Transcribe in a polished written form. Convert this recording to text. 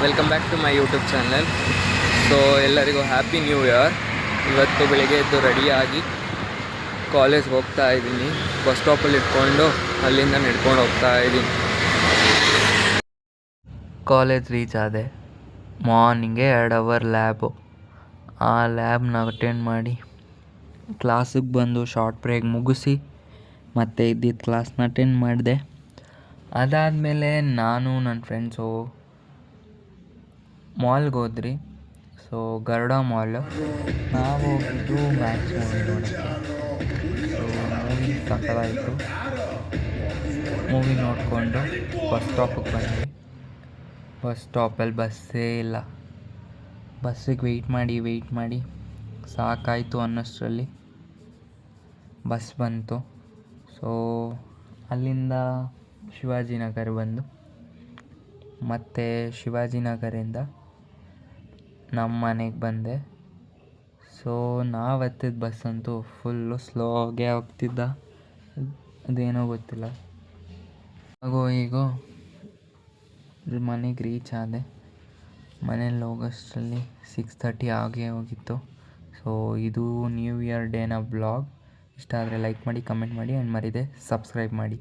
Welcome back to my YouTube channel. So ಎಲ್ಲರಿಗೂ happy new year. ಇವತ್ತು ಬೆಳಿಗ್ಗೆ ಎದ್ದು ರೆಡಿಯಾಗಿ ಕಾಲೇಜ್ಗೆ ಹೋಗ್ತಾ ಇದ್ದೀನಿ. ಬಸ್ ಸ್ಟಾಪಲ್ಲಿ ಇಟ್ಕೊಂಡು ಅಲ್ಲಿಂದ ನಡ್ಕೊಂಡು ಹೋಗ್ತಾ ಇದ್ದೀನಿ. ಕಾಲೇಜ್ ರೀಚ್ ಆದೆ. ಮಾರ್ನಿಂಗೇ 2 ಅವರ್ ಲ್ಯಾಬು. ಆ ಲ್ಯಾಬ್ನ ಅಟೆಂಡ್ ಮಾಡಿ ಕ್ಲಾಸಿಗೆ ಬಂದು ಶಾರ್ಟ್ ಬ್ರೇಕ್ ಮುಗಿಸಿ ಮತ್ತೆ ಇದ್ದಿದ್ದ ಕ್ಲಾಸ್ನ ಅಟೆಂಡ್ ಮಾಡಿದೆ. ಅದಾದಮೇಲೆ ನಾನು ನನ್ನ ಫ್ರೆಂಡ್ಸು ಮಾಲ್ಗೆ ಹೋದ್ರಿ. ಸೊ ಗರುಡ ಮಾಲು ನಾವು ಹೋಗಿದ್ದು ಮ್ಯಾಚ್ ಮೂವಿ ನೋಡೋಕ್ಕೆ. ಸೊ ಮೂವಿ ಸಕ್ಕತ್ತಾಯಿತು. ಮೂವಿ ನೋಡಿಕೊಂಡು ಬಸ್ ಸ್ಟಾಪಿಗೆ ಬಂದ್ವಿ. ಬಸ್ ಸ್ಟಾಪಲ್ಲಿ ಬಸ್ಸೇ ಇಲ್ಲ. ಬಸ್ಸಿಗೆ ವೆಯ್ಟ್ ಮಾಡಿ ಸಾಕಾಯಿತು ಅನ್ನೋಷ್ಟರಲ್ಲಿ ಬಸ್ ಬಂತು. ಸೊ ಅಲ್ಲಿಂದ ಶಿವಾಜಿನಗರ ಬಂದು ಮತ್ತು ಶಿವಾಜಿನಗರಿಂದ ನಮ್ಮ ಮನೆಗೆ ಬಂದೆ. ಸೊ ನಾವು ಹತ್ತಿದ ಬಸ್ ಅಂತೂ ಫುಲ್ಲು ಸ್ಲೋಗೆ ಹೋಗ್ತಿದ್ದ. ಅದೇನೋ ಗೊತ್ತಿಲ್ಲ. ಈಗೋ ಮನೆಗೆ ರೀಚ್ ಆದೆ. ಮನೇಲಿ ಹೋಗೋಷ್ಟರಲ್ಲಿ 6:30 ಆಗೇ ಹೋಗಿತ್ತು. ಸೊ ಇದು ನ್ಯೂ ಇಯರ್ ಡೇನ ಬ್ಲಾಗ್. ಇಷ್ಟ ಆದರೆ ಲೈಕ್ ಮಾಡಿ, ಕಮೆಂಟ್ ಮಾಡಿ ಆ್ಯಂಡ್ ಮರೀದೆ ಸಬ್ಸ್ಕ್ರೈಬ್ ಮಾಡಿ.